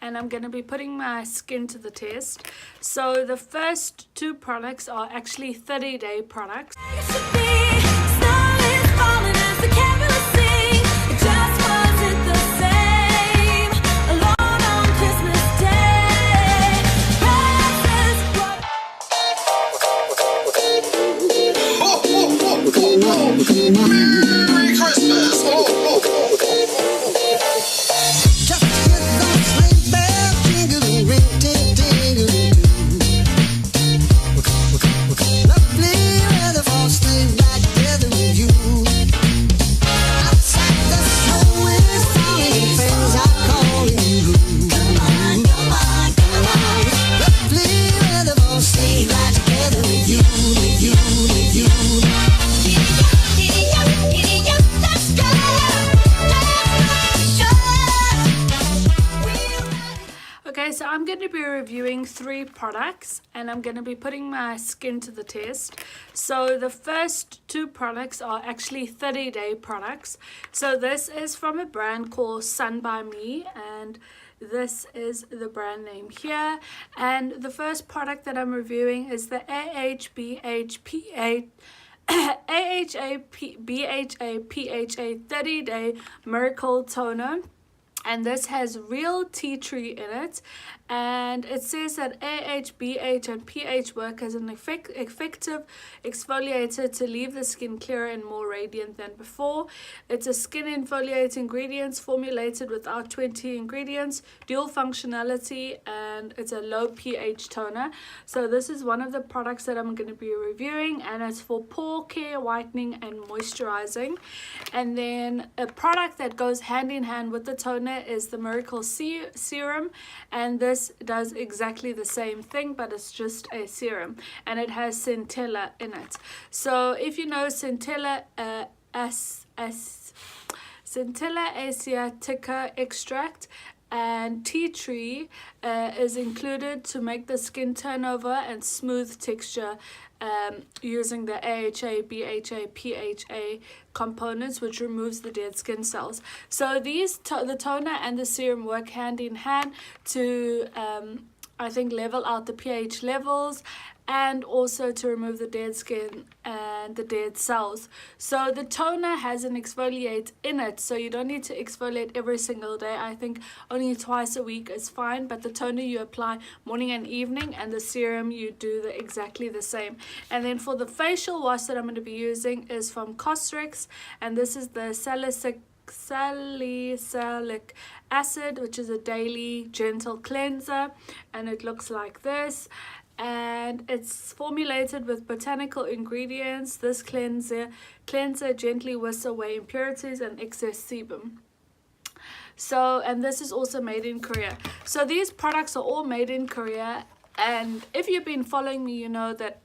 and I'm going to be putting my skin to the test. So the first two products are actually 30-day products. Merry Christmas! So I'm going to be reviewing 3 products and I'm going to be putting my skin to the test. So the first 2 products are actually 30-day products. So this is from a brand called Sun by Me, and this is the brand name here. And the first product that I'm reviewing is the AHBHPA 30-day Miracle Toner. And this has real tea tree in it, and it says that AH, BH, and pH work as an effective exfoliator to leave the skin clearer and more radiant than before. It's a skin exfoliating ingredients formulated without 20 ingredients, dual functionality, and it's a low pH toner. So this is one of the products that I'm going to be reviewing, and it's for pore care, whitening, and moisturizing. And then a product that goes hand in hand with the toner is the Miracle Serum, and this does exactly the same thing, but it's just a serum, and it has centella in it. So if you know centella Centella asiatica extract and tea tree is included to make the skin turnover and smooth texture using the AHA, BHA, PHA components, which removes the dead skin cells. So these the toner and the serum work hand in hand to I think level out the pH levels and also to remove the dead skin and the dead cells. So the toner has an exfoliate in it, so you don't need to exfoliate every single day. I think only twice a week is fine, but the toner you apply morning and evening, and the serum you do exactly the same. And then for the facial wash that I'm going to be using is from Cosrx, and this is the salicylic acid, which is a daily gentle cleanser, and it looks like this. And it's formulated with botanical ingredients. This cleanser gently whisks away impurities and excess sebum. So, and this is also made in Korea. So these products are all made in Korea, and if you've been following me, you know that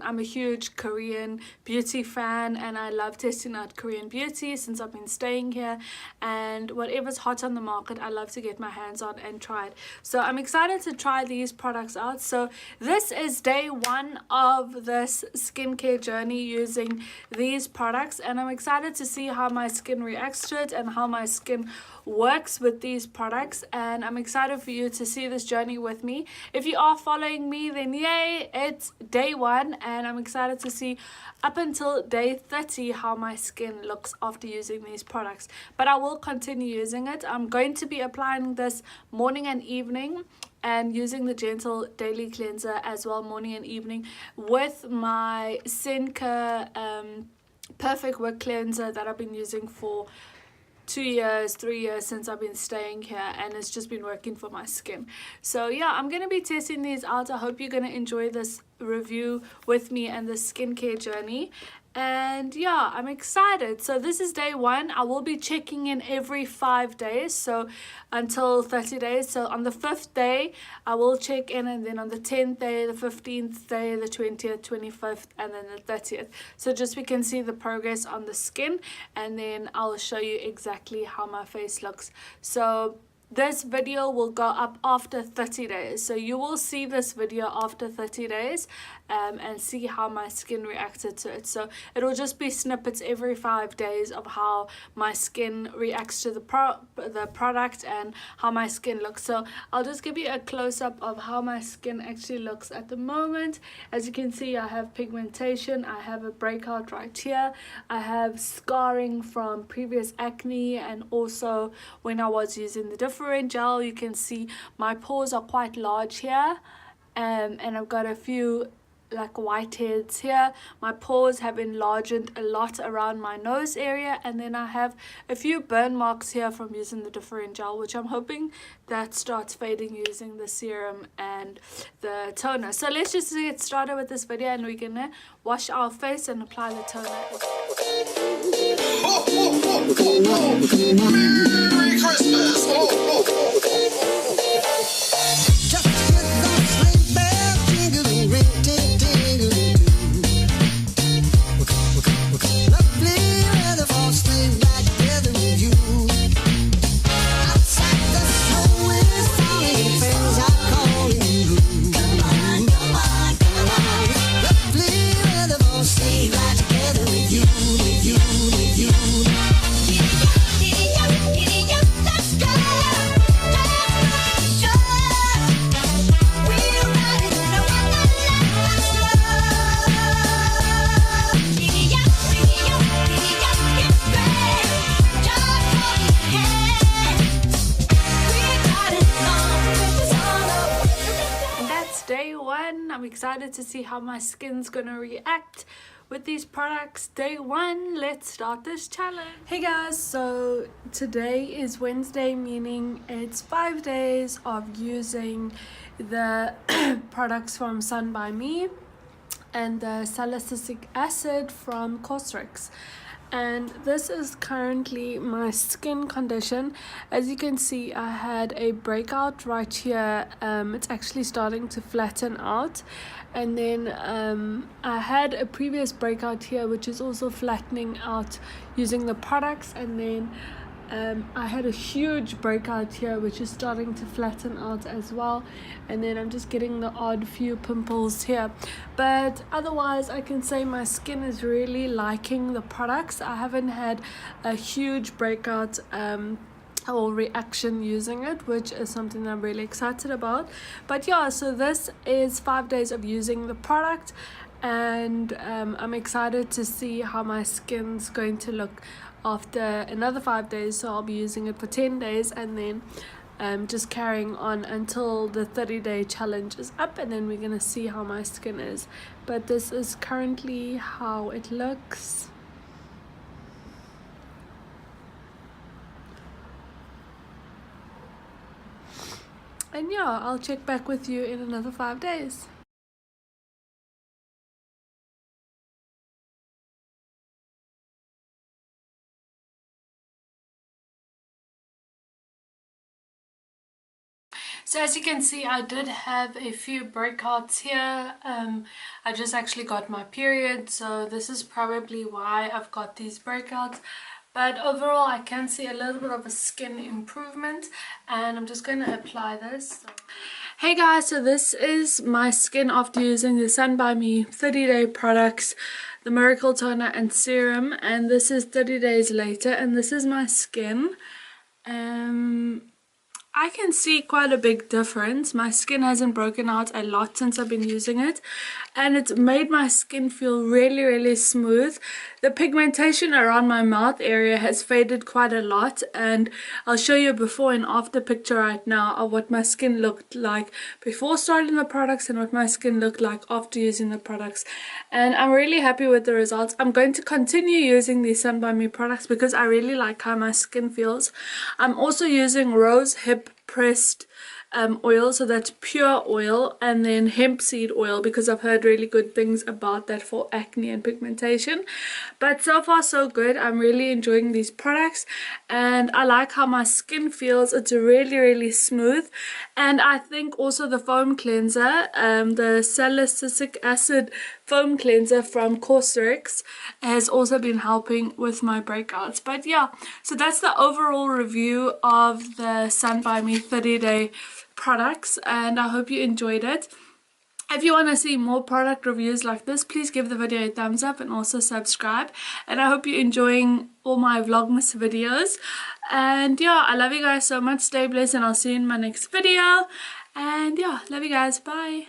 I'm a huge Korean beauty fan, and I love testing out Korean beauty since I've been staying here, and whatever's hot on the market I love to get my hands on and try it. So I'm excited to try these products out. So this is day 1 of this skincare journey using these products, and I'm excited to see how my skin reacts to it and how my skin works with these products, and I'm excited for you to see this journey with me. If you are following me, then yay, it's day 1, and I'm excited to see up until day 30 how my skin looks after using these products. But I will continue using it. I'm going to be applying this morning and evening, and using the gentle daily cleanser as well morning and evening with my Senka Perfect Work Cleanser that I've been using for 2 years, 3 years since I've been staying here, and it's just been working for my skin. So yeah, I'm going to be testing these out. I hope you're going to enjoy this review with me and the skincare journey. And yeah, I'm excited. So this is day 1. I will be checking in every 5 days, so until 30 days. So on the 5th day I will check in, and then on the 10th day, the 15th day, the 20th, 25th, and then the 30th. So just we can see the progress on the skin, and then I'll show you exactly how my face looks. So this video will go up after 30 days, so you will see this video after 30 days and see how my skin reacted to it. So it will just be snippets every 5 days of how my skin reacts to the product and how my skin looks. So I'll just give you a close-up of how my skin actually looks at the moment. As you can see, I have pigmentation, I have a breakout right here, I have scarring from previous acne, and also when I was using the different gel, you can see my pores are quite large here, and I've got a few like whiteheads here. My pores have enlarged a lot around my nose area, and then I have a few burn marks here from using the different gel, which I'm hoping that starts fading using the serum and the toner. So let's just get started with this video, and we're gonna wash our face and apply the toner. Merry Christmas! I'm excited to see how my skin's gonna react with these products. Day one, let's start this challenge. Hey guys, so today is Wednesday, meaning it's 5 days of using the products from Sun by Me and the salicylic acid from Cosrx. And this is currently my skin condition. As you can see, I had a breakout right here. It's actually starting to flatten out, and then I had a previous breakout here which is also flattening out using the products, and then I had a huge breakout here which is starting to flatten out as well, and then I'm just getting the odd few pimples here, but otherwise I can say my skin is really liking the products. I haven't had a huge breakout or reaction using it, which is something I'm really excited about. But yeah, so this is 5 days of using the product, and I'm excited to see how my skin's going to look after another 5 days. So I'll be using it for 10 days and then just carrying on until the 30-day challenge is up, and then we're gonna see how my skin is. But this is currently how it looks. And yeah, I'll check back with you in another 5 days. So as you can see, I did have a few breakouts here. I just actually got my period, so this is probably why I've got these breakouts. But overall, I can see a little bit of a skin improvement, and I'm just going to apply this. Hey guys, so this is my skin after using the Sun by Me 30-day products, the Miracle Toner and Serum, and this is 30 days later, and this is my skin. I can see quite a big difference. My skin hasn't broken out a lot since I've been using it, and it's made my skin feel really smooth. The pigmentation around my mouth area has faded quite a lot, and I'll show you a before and after picture right now of what my skin looked like before starting the products and what my skin looked like after using the products, and I'm really happy with the results. I'm going to continue using these Sun by Me products because I really like how my skin feels. I'm also using rose hip pressed oil, so that's pure oil, and then hemp seed oil, because I've heard really good things about that for acne and pigmentation. But so far so good. I'm really enjoying these products, and I like how my skin feels. It's really smooth. And I think also the foam cleanser, the salicylic acid foam cleanser from Cosrx, has also been helping with my breakouts. But yeah, so that's the overall review of the Sun By Me 30-day products, and I hope you enjoyed it. If you want to see more product reviews like this, please give the video a thumbs up and also subscribe. And I hope you're enjoying all my Vlogmas videos. And yeah, I love you guys so much. Stay blessed, and I'll see you in my next video. And yeah, love you guys. Bye.